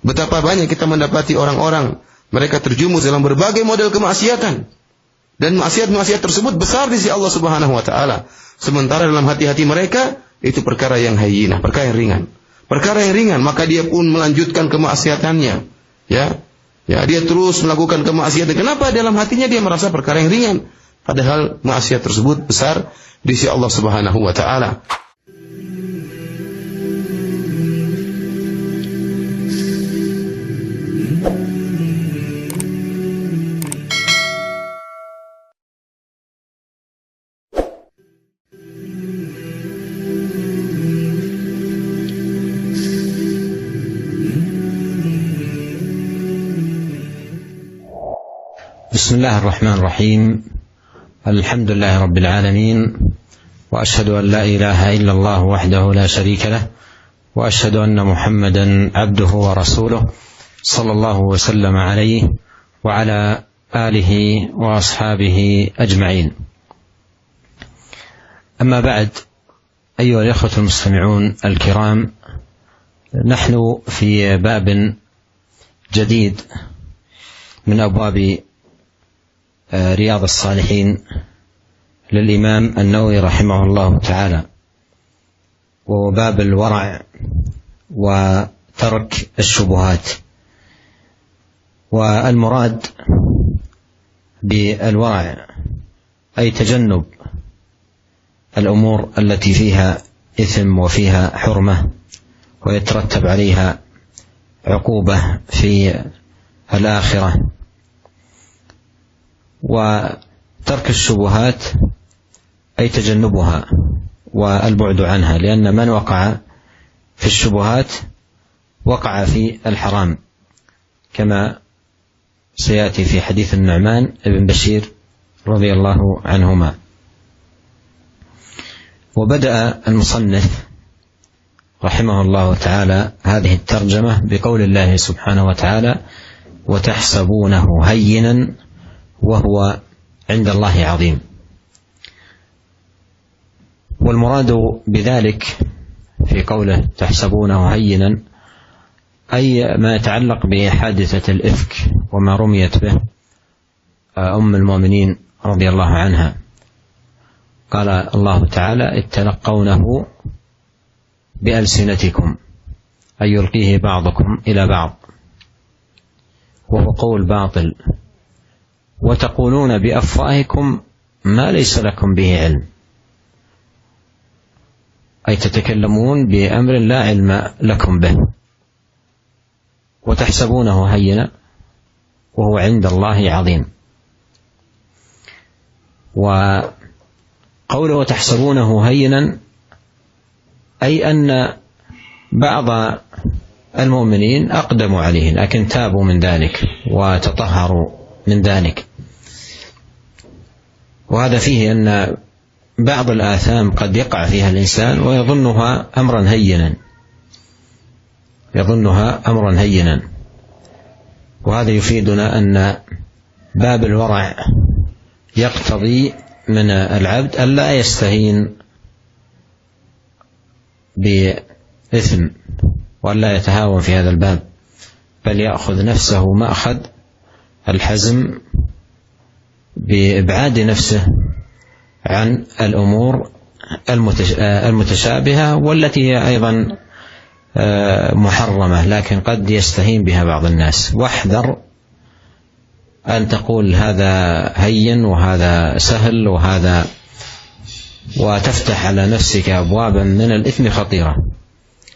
Betapa banyak kita mendapati orang-orang mereka terjumus dalam berbagai model kemaksiatan. Dan maksiat-maksiat tersebut besar di sisi Allah Subhanahu wa taala. Sementara dalam hati-hati mereka itu perkara yang hayyinah, perkara yang ringan. Perkara yang ringan, maka dia pun melanjutkan kemaksiatannya. Ya, dia terus melakukan kemaksiatan. Kenapa? Dalam hatinya dia merasa perkara yang ringan, padahal maksiat tersebut besar di sisi Allah Subhanahu wa taala. بسم الله الرحمن الرحيم. الحمد لله رب العالمين، وأشهد أن لا إله إلا الله وحده لا شريك له، وأشهد أن محمدا عبده ورسوله صلى الله وسلم عليه وعلى آله وأصحابه أجمعين. أما بعد، أيها الإخوة المستمعون الكرام، نحن في باب جديد من أبواب رياض الصالحين للإمام النووي رحمه الله تعالى، وهو باب الورع وترك الشبهات. والمراد بالورع أي تجنب الأمور التي فيها إثم وفيها حرمة ويترتب عليها عقوبة في الآخرة. وترك الشبهات أي تجنبها والبعد عنها، لأن من وقع في الشبهات وقع في الحرام، كما سيأتي في حديث النعمان بن بشير رضي الله عنهما. وبدأ المصنف رحمه الله تعالى هذه الترجمة بقول الله سبحانه وتعالى: وتحسبونه هينا وهو عند الله عظيم. والمراد بذلك في قوله تحسبونه هينا أي ما يتعلق بحادثة الإفك وما رميت به أم المؤمنين رضي الله عنها. قال الله تعالى: إذ تلقونه بألسنتكم أي يلقيه بعضكم إلى بعض، وهو قول باطل، وتقولون بأفواهكم ما ليس لكم به علم، أي تتكلمون بأمر لا علم لكم به. وتحسبونه هينا وهو عند الله عظيم. وقوله وتحسبونه هينا أي أن بعض المؤمنين أقدموا عليه لكن تابوا من ذلك وتطهروا من ذلك. وهذا فيه أن بعض الآثام قد يقع فيها الإنسان ويظنها أمرا هينا، وهذا يفيدنا أن باب الورع يقتضي من العبد ألا يستهين بإثم وألا يتهاون في هذا الباب، بل يأخذ نفسه مأخذ الحزم بإبعاد نفسه عن الأمور المتشابهة والتي هي أيضا محرمة لكن قد يستهين بها بعض الناس. واحذر أن تقول هذا هين وهذا سهل وتفتح على نفسك أبوابا من الإثم خطيرة.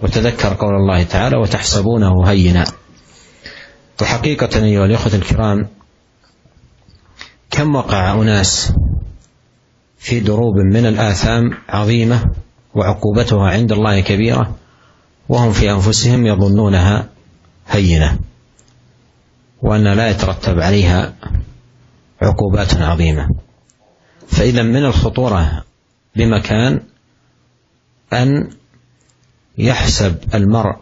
وتذكر قول الله تعالى: وتحسبونه هينا. وحقيقة أيها الأخوة الكرام، كم وقع أناس في دروب من الآثام عظيمة وعقوبتها عند الله كبيرة وهم في أنفسهم يظنونها هينة، وأن لا يترتب عليها عقوبات عظيمة. فإذا من الخطورة بمكان أن يحسب المرء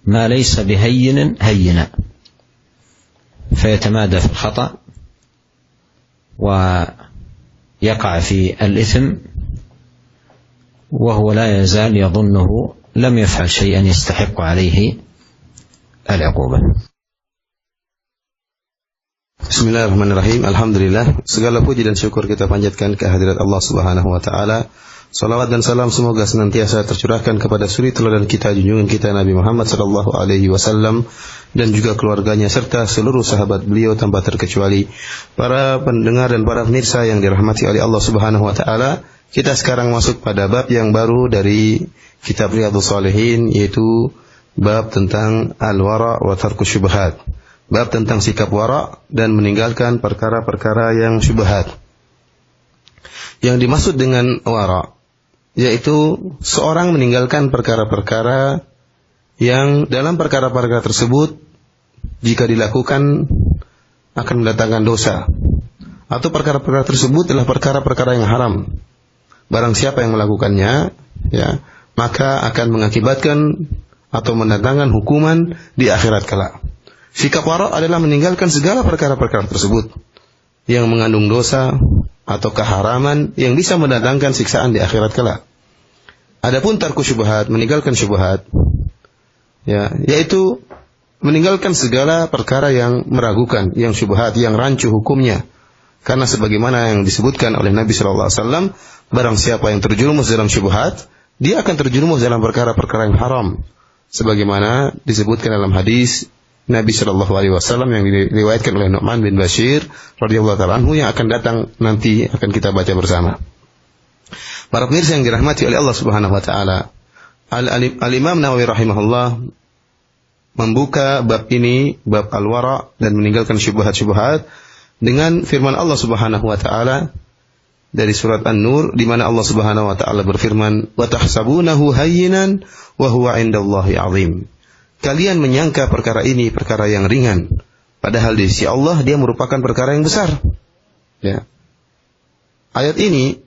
ما ليس بهين هينا فيتمادى في الخطأ ويقع في الإثم وهو لا يزال يظنه لم يفعل شيئا يستحق عليه العقوبة. Bismillahirrahmanirrahim. Alhamdulillah, segala puji dan syukur kita panjatkan ke hadirat Allah Subhanahu wa taala. Salawat dan salam semoga senantiasa tercurahkan kepada suri teladan kita, junjungan kita Nabi Muhammad sallallahu alaihi wasallam dan juga keluarganya serta seluruh sahabat beliau tanpa terkecuali. Para pendengar dan para pemirsa yang dirahmati oleh Allah Subhanahu wa taala, kita sekarang masuk pada bab yang baru dari kitab Riyadhus Shalihin, yaitu bab tentang al-wara' wa tarkus syubhat. Bab tentang sikap wara' dan meninggalkan perkara-perkara yang syubhat. Yang dimaksud dengan wara' yaitu seorang meninggalkan perkara-perkara yang dalam perkara-perkara tersebut jika dilakukan akan mendatangkan dosa, atau perkara-perkara tersebut adalah perkara-perkara yang haram. Barang siapa yang melakukannya, ya, maka akan mengakibatkan atau mendatangkan hukuman di akhirat kelak. Sikap wara' adalah meninggalkan segala perkara-perkara tersebut yang mengandung dosa atau keharaman yang bisa mendatangkan siksaan di akhirat kelak. Adapun tarku syubhat, meninggalkan syubhat, ya, yaitu meninggalkan segala perkara yang meragukan, yang syubhat, yang rancu hukumnya. Karena sebagaimana yang disebutkan oleh Nabi sallallahu alaihi wasallam, barang siapa yang terjerumus dalam syubhat, dia akan terjerumus dalam perkara-perkara yang haram. Sebagaimana disebutkan dalam hadis Nabi sallallahu alaihi wasallam yang diriwayatkan oleh Nu'man bin Bashir radhiyallahu ta'ala anhu, yang akan datang nanti akan kita baca bersama. Para pemirsa yang dirahmati oleh Allah Subhanahu wa taala, Al-Imam Nawawi rahimahullah membuka bab ini, bab al-wara' dan meninggalkan syubhat-syubhat, dengan firman Allah Subhanahu wa taala dari surat An-Nur, di mana Allah Subhanahu wa taala berfirman, "Wa tahsabunahu hayyinan wa huwa 'indallahi 'azim." Kalian menyangka perkara ini perkara yang ringan, padahal di sisi Allah dia merupakan perkara yang besar. Ya. Ayat ini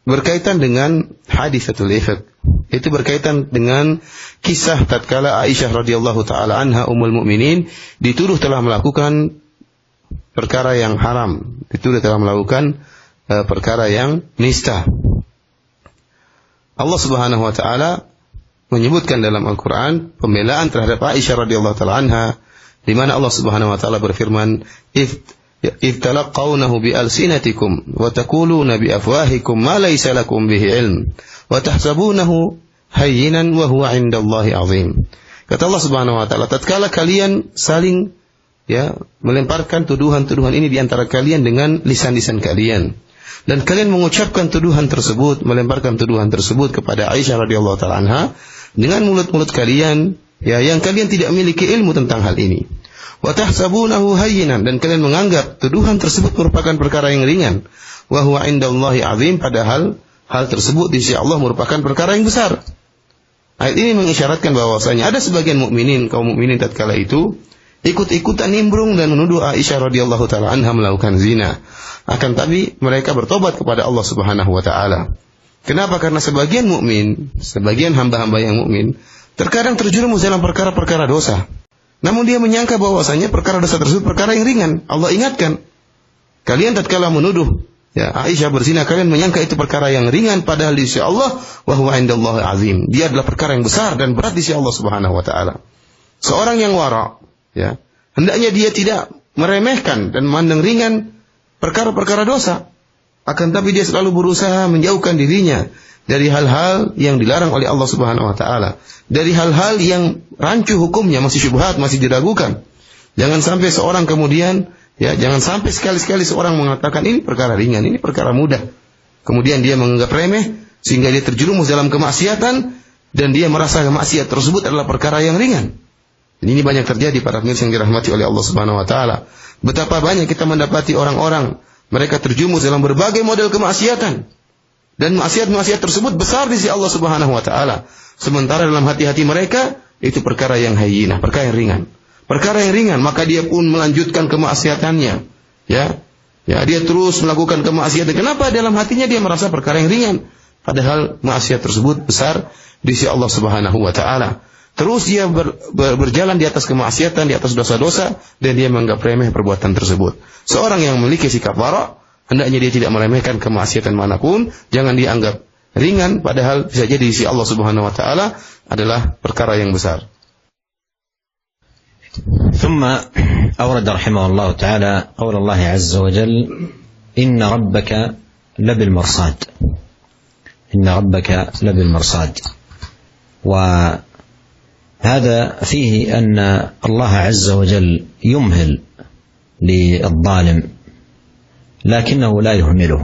berkaitan dengan hadisatul ifk. Itu berkaitan dengan kisah tatkala Aisyah radhiyallahu taala anha ummul mukminin dituduh telah melakukan perkara yang haram, dituduh telah melakukan perkara yang nista. Allah Subhanahu wa taala menyebutkan dalam Al-Qur'an pembelaan terhadap Aisyah radhiyallahu taala anha, di mana Allah Subhanahu wa taala berfirman, "Idh talaqawnahu bi alsinatikum wa taquluna bi afwahikum ma laysa lakum bihi ilm wa tahsabunahu hayyinan wa huwa 'indallahi 'azim." Kata Allah Subhanahu wa taala, tatkala kalian saling, ya, melemparkan tuduhan-tuduhan ini di antara kalian dengan lisan-lisan kalian, dan kalian mengucapkan tuduhan tersebut, melemparkan tuduhan tersebut kepada Aisyah radhiyallahu taala anha dengan mulut-mulut kalian, ya, yang kalian tidak memiliki ilmu tentang hal ini. Wa tahsabunahu hayyinan, dan kalian menganggap tuduhan tersebut merupakan perkara yang ringan. Wa huwa 'indallahi 'azim, padahal hal tersebut di sisi Allah merupakan perkara yang besar. Ayat ini mengisyaratkan bahwasanya ada sebagian mukminin, kaum mukminin tatkala itu ikut-ikutan nimbrung dan menuduh Aisyah radhiyallahu taala anha melakukan zina. Akan tapi mereka bertobat kepada Allah Subhanahu wa taala. Kenapa? Karena sebagian mukmin, sebagian hamba-hamba yang mukmin terkadang terjerumus dalam perkara-perkara dosa. Namun dia menyangka bahwasanya perkara dosa tersebut perkara yang ringan. Allah ingatkan, kalian tatkala menuduh, ya, Aisyah berzina, kalian menyangka itu perkara yang ringan, padahal di sisi Allah wa huwa 'indallahi 'azim. Dia adalah perkara yang besar dan berat di sisi Allah Subhanahu wa taala. Seorang yang wara', ya, hendaknya dia tidak meremehkan dan memandang ringan perkara-perkara dosa. Akan tapi dia selalu berusaha menjauhkan dirinya dari hal-hal yang dilarang oleh Allah Subhanahu wa taala, dari hal-hal yang rancu hukumnya, masih syubhat, masih diragukan. Jangan sampai seorang kemudian, ya, jangan sampai sekali-sekali seorang mengatakan ini perkara ringan, ini perkara mudah. Kemudian dia menganggap remeh sehingga dia terjerumus dalam kemaksiatan dan dia merasa kemaksiat tersebut adalah perkara yang ringan. Dan ini banyak terjadi para pemirsa yang dirahmati oleh Allah Subhanahu wa taala. Betapa banyak kita mendapati orang-orang mereka terjumus dalam berbagai model kemaksiatan, dan maksiat-maksiat tersebut besar di sisi Allah Subhanahu wa taala. Sementara dalam hati-hati mereka itu perkara yang hayyinah, perkara yang ringan. Perkara yang ringan, maka dia pun melanjutkan kemaksiatannya. Ya. Ya, dia terus melakukan kemaksiatan. Kenapa? Dalam hatinya dia merasa perkara yang ringan, padahal maksiat tersebut besar di sisi Allah Subhanahu wa taala. Terus dia berjalan di atas kemaksiatan, di atas dosa-dosa, dan dia menganggap remeh perbuatan tersebut. Seorang yang memiliki sikap wara', hendaknya dia tidak meremehkan kemaksiatan manapun, jangan dianggap ringan, padahal bisa jadi di sisi Allah Subhanahu wa taala adalah perkara yang besar. ثم أورد رحمه الله تعالى قول الله عز وجل: إن ربك لبالمرصاد. إن ربك لبالمرصاد. وهذا فيه أن الله عز وجل يمهل للظالم لكنه لا يهمله.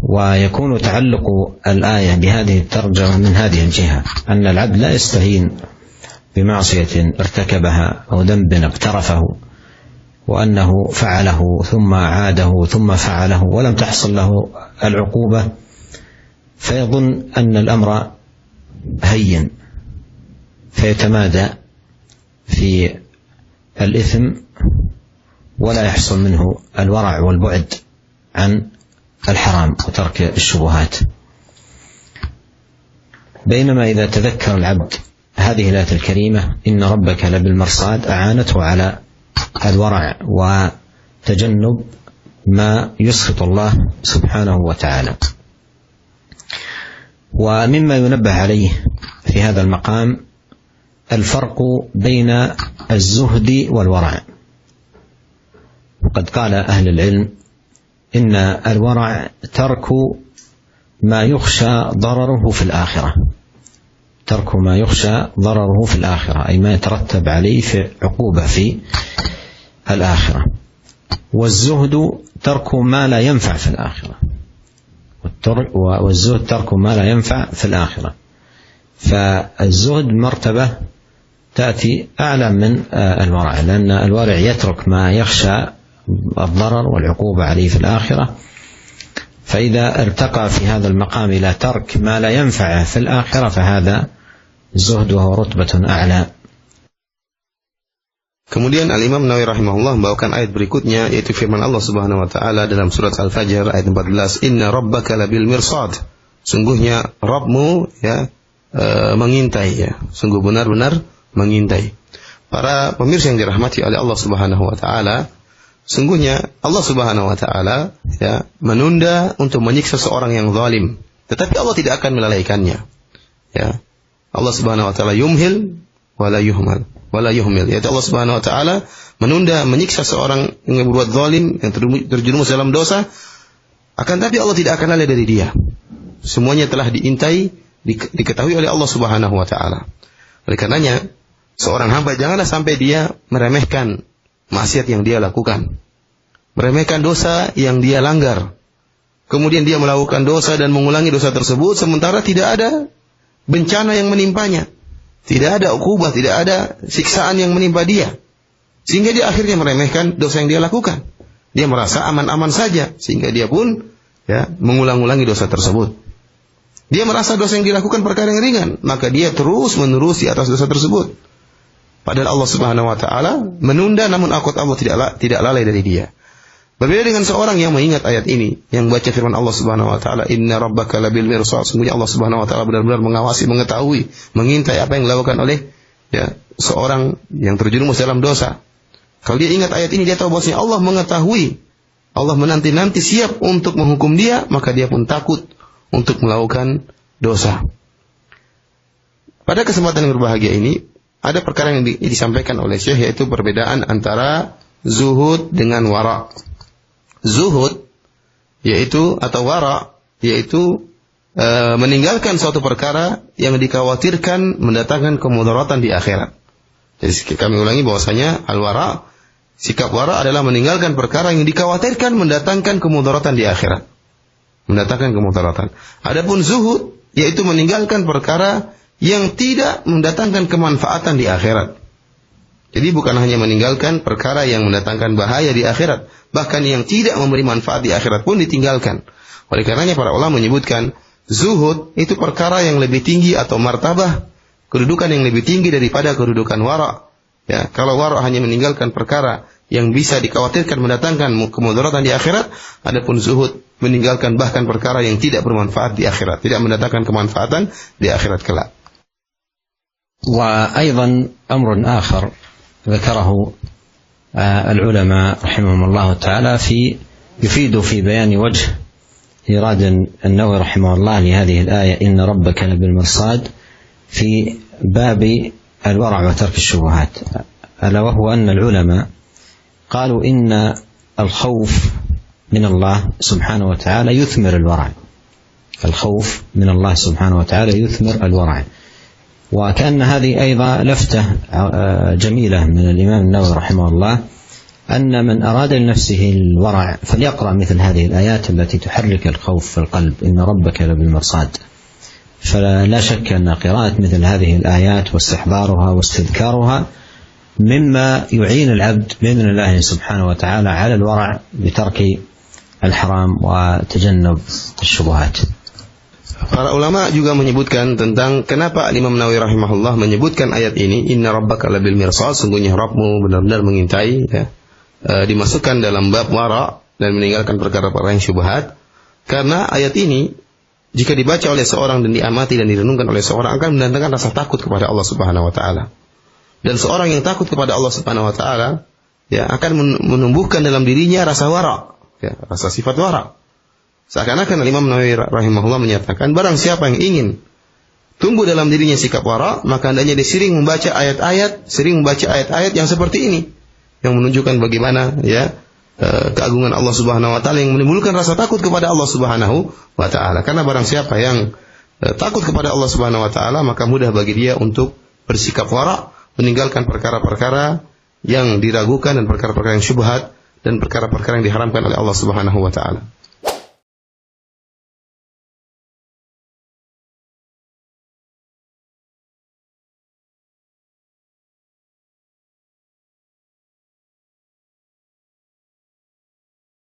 ويكون تعلق الآية بهذه الترجمة من هذه الجهة، أن العبد لا يستهين بمعصية ارتكبها أو ذنب اقترفه وأنه فعله ثم عاده ثم فعله ولم تحصل له العقوبة، فيظن أن الأمر هين فيتمادى في الإثم ولا يحصل منه الورع والبعد عن الحرام وترك الشبهات. بينما إذا تذكر العبد هذه الآية الكريمة إن ربك لبالمرصاد أعانته على الورع وتجنب ما يسخط الله سبحانه وتعالى. ومما ينبه عليه في هذا المقام الفرق بين الزهد والورع. وقد قال أهل العلم إن الورع ترك ما يخشى ضرره في الآخرة، ترك ما يخشى ضرره في الآخرة، أي ما يترتب عليه في عقوبة في الآخرة. والزهد ترك ما لا ينفع في الآخرة، والزهد ترك ما لا ينفع في الآخرة. فالزهد مرتبة تأتي أعلى من الورع، لأن الورع يترك ما يخشى الضرر والعقوبة عليه في الآخرة، فإذا ارتقى في هذا المقام إلى ترك ما لا ينفع في الآخرة فهذا زهد وهو رتبة أعلى. Kemudian Al-Imam Nawawi rahimahullah membawakan ayat berikutnya, yaitu firman Allah Subhanahu wa taala dalam surat Al-Fajr ayat 14, Inna rabbaka labil mirsad. Sungguhnya Rabbmu mengintai, sungguh benar-benar mengintai. Para pemirsa yang dirahmati oleh Allah Subhanahu wa taala, sungguhnya Allah Subhanahu wa taala menunda untuk menyiksa seorang yang zalim, tetapi Allah tidak akan melalaikannya. Allah Subhanahu wa taala yumhil wala yuhmal. Yaitu Allah Subhanahu wa taala menunda menyiksa seorang yang berbuat zalim, yang terjerumus dalam dosa, akan tapi Allah tidak akan lalai dari dia. Semuanya telah diintai, diketahui oleh Allah Subhanahu wa taala. Oleh karenanya, seorang hamba janganlah sampai dia meremehkan maksiat yang dia lakukan, meremehkan dosa yang dia langgar. Kemudian dia melakukan dosa dan mengulangi dosa tersebut sementara tidak ada bencana yang menimpanya. Tidak ada ukubah, tidak ada siksaan yang menimpa dia. Sehingga dia akhirnya meremehkan dosa yang dia lakukan. Dia merasa aman-aman saja, sehingga dia pun mengulang-ulangi dosa tersebut. Dia merasa dosa yang dilakukan perkara yang ringan, maka dia terus-menerus di atas dosa tersebut. Padahal Allah Subhanahu wa taala menunda, namun Allah tidak lalai dari dia. Berbeda dengan seorang yang mengingat ayat ini, yang baca firman Allah Subhanahu wa taala, Inna rabbaka labil mirsad. Sungguhnya Allah Subhanahu wa taala benar-benar mengawasi, mengetahui, mengintai apa yang dilakukan oleh seorang yang terjerumus dalam dosa. Kalau dia ingat ayat ini, dia tahu bahwasanya Allah mengetahui, Allah menanti-nanti siap untuk menghukum dia, maka dia pun takut untuk melakukan dosa. Pada kesempatan yang berbahagia ini, ada perkara yang disampaikan oleh Syekh, yaitu perbedaan antara zuhud dengan wara'. Zuhud yaitu atau wara' yaitu meninggalkan suatu perkara yang dikhawatirkan mendatangkan kemudaratan di akhirat. Jadi kami ulangi bahwasanya al-wara', sikap wara' adalah meninggalkan perkara yang dikhawatirkan mendatangkan kemudaratan di akhirat. Mendatangkan kemudaratan. Adapun zuhud yaitu meninggalkan perkara yang tidak mendatangkan kemanfaatan di akhirat. Jadi bukan hanya meninggalkan perkara yang mendatangkan bahaya di akhirat, bahkan yang tidak memberi manfaat di akhirat pun ditinggalkan. Oleh karenanya para ulama menyebutkan zuhud itu perkara yang lebih tinggi atau martabah, kedudukan yang lebih tinggi daripada kedudukan wara'. Kalau wara' hanya meninggalkan perkara yang bisa dikhawatirkan mendatangkan kemudaratan di akhirat, adapun zuhud meninggalkan bahkan perkara yang tidak bermanfaat di akhirat, tidak mendatangkan kemanfaatan di akhirat kelak. وأيضا أمر آخر ذكره العلماء رحمهم الله تعالى يفيد في بيان وجه إيراد النووي رحمه الله لهذه الآية إن ربك لبالمرصاد في باب الورع وترك الشبهات، ألا وهو أن العلماء قالوا إن الخوف من الله سبحانه وتعالى يثمر الورع، الخوف من الله سبحانه وتعالى يثمر الورع. وكأن هذه أيضا لفتة جميلة من الإمام النووي رحمه الله، أن من أراد لنفسه الورع فليقرأ مثل هذه الآيات التي تحرك الخوف في القلب، إن ربك لبالمرصاد. فلا شك أن قراءة مثل هذه الآيات واستحضارها واستذكارها مما يعين العبد بإذن الله سبحانه وتعالى على الورع بترك الحرام وتجنب الشبهات. Para ulama juga menyebutkan tentang kenapa Imam Nawawi rahimahullah menyebutkan ayat ini, inna rabbaka labil mirsad, sungguhnya Rabbmu benar-benar mengintai, ya. Dimasukkan dalam bab wara dan meninggalkan perkara-perkara yang syubhat, karena ayat ini jika dibaca oleh seorang dan diamati dan direnungkan oleh seorang akan mendatangkan rasa takut kepada Allah Subhanahu wa taala. Dan seorang yang takut kepada Allah Subhanahu wa taala, ya, akan menumbuhkan dalam dirinya rasa wara, ya, rasa sifat wara. Seakan-akan Imam Nawawi rahimahullah menyatakan, barang siapa yang ingin tumbuh dalam dirinya sikap wara, maka hendaknya dia sering membaca ayat-ayat yang seperti ini, yang menunjukkan bagaimana, ya, keagungan Allah Subhanahu wa taala, yang menimbulkan rasa takut kepada Allah Subhanahu wa taala. Karena barang siapa yang takut kepada Allah Subhanahu wa taala, maka mudah bagi dia untuk bersikap wara, meninggalkan perkara-perkara yang diragukan dan perkara-perkara yang syubhat dan perkara-perkara yang diharamkan oleh Allah Subhanahu wa taala.